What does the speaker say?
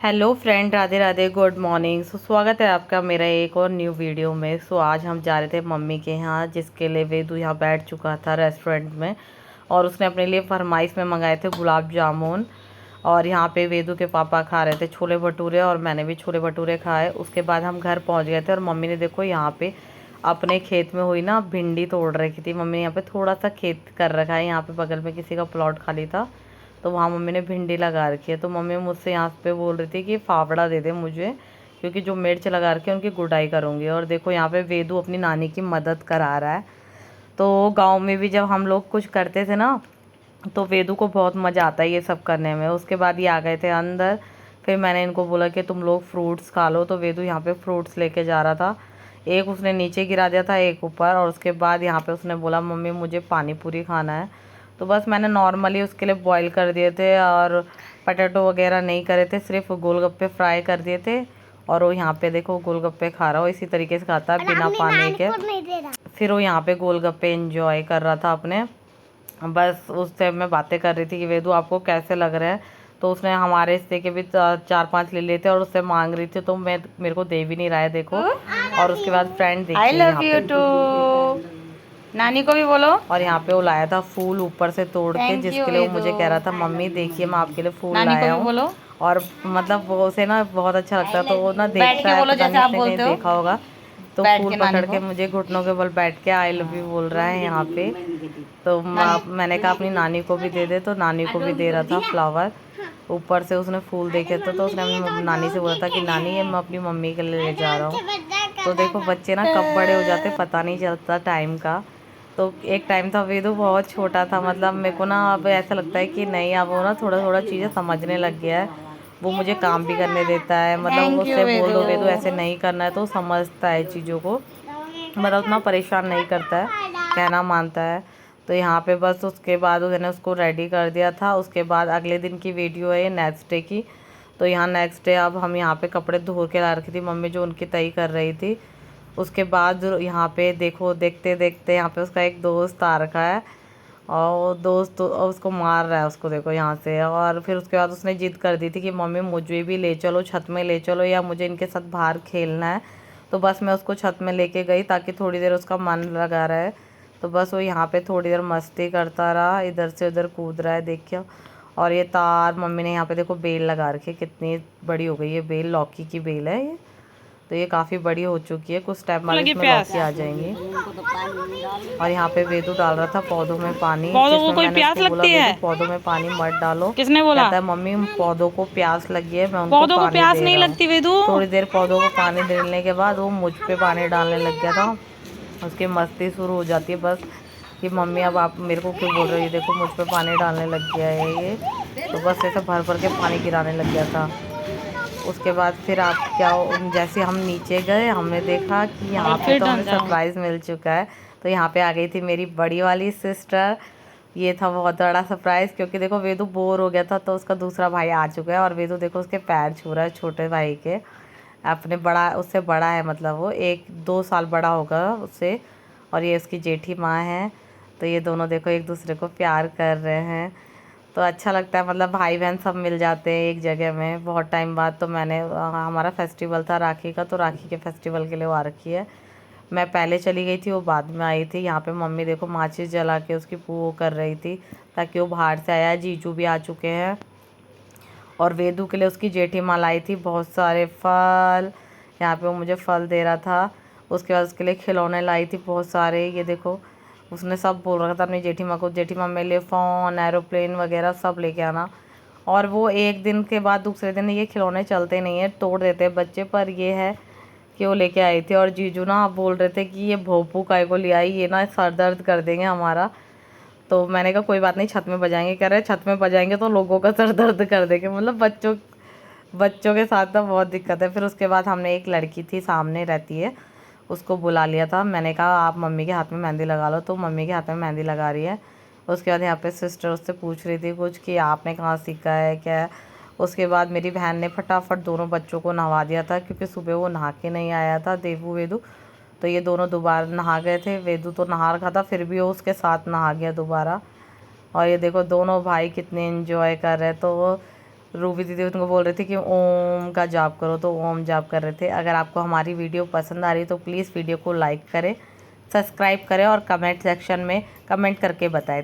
Hello friend, Radhe Radhe, good morning. स्वागत है आपका मेरा एक और न्यू वीडियो में। आज हम जा रहे थे मम्मी के यहाँ, जिसके लिए वेदू यहाँ बैठ चुका था रेस्टोरेंट में, और उसने अपने लिए फरमाइश में मंगाए थे गुलाब जामुन। और यहाँ पे वेदू के पापा खा रहे थे छोले भटूरे, और मैंने भी छोले भटूरे खाए। उसके बाद हम घर पहुँच गए थे, और मम्मी ने देखो यहाँ पे अपने खेत में हुई ना भिंडी तोड़ रखी थी। मम्मी ने यहाँ पे थोड़ा सा खेत कर रखा है, यहाँ पे बगल में किसी का प्लॉट खाली था, तो वहाँ मम्मी ने भिंडी लगा रखी है। तो मम्मी मुझसे यहाँ पे बोल रही थी कि फावड़ा दे दे मुझे, क्योंकि जो मिर्च लगा रखी है उनकी गुड़ाई करूँगी। और देखो यहाँ पे वेदू अपनी नानी की मदद करा रहा है। तो गांव में भी जब हम लोग कुछ करते थे ना, तो वेदू को बहुत मज़ा आता है ये सब करने में। उसके बाद ये आ गए थे अंदर। फिर मैंने इनको बोला कि तुम लोग फ्रूट्स खा लो, तो वेदू यहाँ पे फ्रूट्स लेके जा रहा था। एक उसने नीचे गिरा दिया था, एक ऊपर। और उसके बाद यहाँ पे उसने बोला मम्मी मुझे पानी पूरी खाना है। तो बस मैंने नॉर्मली उसके लिए बॉईल कर दिए थे, और पटेटो वगैरह नहीं करे थे, सिर्फ गोलगप्पे फ्राई कर दिए थे। और वो यहाँ पे देखो गोलगप्पे खा रहा हो, इसी तरीके से खाता है बिना पानी के। फिर वो यहाँ पे गोलगप्पे एंजॉय कर रहा था अपने। बस उससे मैं बातें कर रही थी कि वेदू आपको कैसे लग रहे हैं। तो उसने हमारे हिस्से के भी 4-5 ले लिए थे, और उससे मांग रही थी, तो मैं मेरे को दे भी नहीं रहा है देखो। और उसके बाद फ्रेंड देखिए, आई लव यू टू, नानी को भी बोलो। और यहाँ पे वो लाया था फूल ऊपर से तोड़ के, जिसके लिए वो मुझे कह रहा था मम्मी देखिए मैं आपके लिए फूल लाया हूँ। और मतलब वो उसे ना बहुत अच्छा लगता है, तो वो ना देखता है, पता नहीं उसने कहीं देखा होगा, तो फूल पकड़ के मुझे घुटनों के बल बैठ के आई लव यू बोल रहा है यहाँ पे। तो मैंने कहा अपनी नानी को भी दे दे, तो नानी को भी दे रहा था फ्लावर। ऊपर से उसने फूल देखे तो उसने अपनी नानी से बोला था कि नानी ये मैं अपनी मम्मी के लिए ले जा रहा हूँ। तो देखो बच्चे ना कब बड़े हो जाते पता नहीं चलता टाइम का। तो एक टाइम था वेदू बहुत छोटा था, मतलब मेरे को ना अब ऐसा लगता है कि नहीं, अब वो ना थोड़ा थोड़ा चीज़ें समझने लग गया है। वो मुझे काम भी करने देता है, मतलब उससे बोल दो वेदू ऐसे नहीं करना है, तो समझता है चीज़ों को, मतलब उतना परेशान नहीं करता है, कहना मानता है। तो यहाँ पे बस उसके बाद उसने उसको रेडी कर दिया था। उसके बाद अगले दिन की वीडियो है ये, नेक्स्ट डे की। तो यहाँ नेक्स्ट डे अब हम यहाँ पे कपड़े धो के ला रखी थी मम्मी, जो उनकी तय कर रही थी। उसके बाद यहाँ पे देखो देखते देखते यहाँ पे उसका एक दोस्त आ रखा है, और वो दोस्त तो उसको मार रहा है, उसको देखो यहाँ से। और फिर उसके बाद उसने जिद कर दी थी कि मम्मी मुझे भी ले चलो, छत में ले चलो, या मुझे इनके साथ बाहर खेलना है। तो बस मैं उसको छत में लेके गई ताकि थोड़ी देर उसका मन लगा रहे। तो बस वो यहाँ पे थोड़ी देर मस्ती करता रहा, इधर से उधर कूद रहा है देखिए। और ये तार मम्मी ने यहाँ पे देखो बेल लगा रखी है, कितनी बड़ी हो गई है बेल, लौकी की बेल है ये। तो ये काफ़ी बड़ी हो चुकी है, कुछ टाइम बाद इसमें लौकी आ जाएंगी। और यहाँ पे वेदू डाल रहा था पौधों में पानी, पौधों को जिसमें कोई मैंने प्यास उसको बोला लगती है? वेदू पौधों में पानी मत डालो। किसने बोला? कहता है मम्मी पौधों को प्यास लगी है, मैं उनको पौधों को पानी प्यास दे नहीं रहा हूँ। लगती वेदू। थोड़ी देर पौधों को पानी देने के बाद वो मुझ पे पानी डालने लग गया था। उसकी मस्ती शुरू हो जाती है बस कि मम्मी अब आप मेरे को क्यों बोल रही है, देखो मुझ पे पानी डालने लग गया है ये। तो बस ऐसे भर भर के पानी गिराने लग गया था। उसके बाद फिर आप क्या, जैसे हम नीचे गए हमने देखा कि यहाँ पे तो हमें सरप्राइज़ मिल चुका है। तो यहाँ पे आ गई थी मेरी बड़ी वाली सिस्टर। ये था बहुत बड़ा सरप्राइज़, क्योंकि देखो वेदू बोर हो गया था, तो उसका दूसरा भाई आ चुका है। और वेदू देखो उसके पैर छू रहा है छोटे भाई के, अपने बड़ा उससे बड़ा है, मतलब वो 1-2 साल बड़ा होगा उससे। और ये उसकी जेठी माँ है। तो ये दोनों देखो एक दूसरे को प्यार कर रहे हैं। तो अच्छा लगता है, मतलब भाई बहन सब मिल जाते हैं एक जगह में बहुत टाइम बाद। तो मैंने हमारा फेस्टिवल था राखी का, तो राखी के फेस्टिवल के लिए वो आ रखी है। मैं पहले चली गई थी, वो बाद में आई थी। यहाँ पे मम्मी देखो माचिस जला के उसकी वो कर रही थी, ताकि वो बाहर से आया। जीजू भी आ चुके हैं। और वेदू के लिए उसकी जेठी माँ लाई थी बहुत सारे फल, यहाँ पे वो मुझे फल दे रहा था। उसके बाद उसके लिए खिलौने लाई थी बहुत सारे, ये देखो उसने सब बोल रखा था अपनी जेठी माँ को, जेठी माँ मेरे लिए फ़ोन एरोप्लेन वगैरह सब लेके आना। और वो एक दिन के बाद दूसरे दिन ये खिलौने चलते नहीं है, तोड़ देते हैं बच्चे। पर ये है कि वो लेके आई थी। और जीजू ना बोल रहे थे कि ये भोपू काय को ले आई, ये ना सर दर्द कर देंगे हमारा। तो मैंने कहा कोई बात नहीं, छत में बजाएंगे। कह रहे छत में बजाएंगे तो लोगों का सर दर्द कर देंगे, मतलब बच्चों के साथ तो बहुत दिक्कत है। फिर उसके बाद हमने एक लड़की थी सामने रहती है, उसको बुला लिया था। मैंने कहा आप मम्मी के हाथ में मेहंदी लगा लो, तो मम्मी के हाथ में मेहंदी लगा रही है। उसके बाद यहाँ पे सिस्टर उससे पूछ रही थी कुछ कि आपने कहाँ सीखा है क्या है। उसके बाद मेरी बहन ने फटाफट दोनों बच्चों को नहवा दिया था, क्योंकि सुबह वो नहा के नहीं आया था देवू वेदू। तो ये दोनों दोबारा नहा गए थे, वेदू तो नहा रखा था फिर भी वो उसके साथ नहा गया दोबारा। और ये देखो दोनों भाई कितने एंजॉय कर रहे हैं। तो वो रूबी दीदी उनको बोल रही थी कि ओम का जाप करो, तो ओम जाप कर रहे थे। अगर आपको हमारी वीडियो पसंद आ रही है तो प्लीज़ वीडियो को लाइक करें, सब्सक्राइब करें और कमेंट सेक्शन में कमेंट करके बताएं।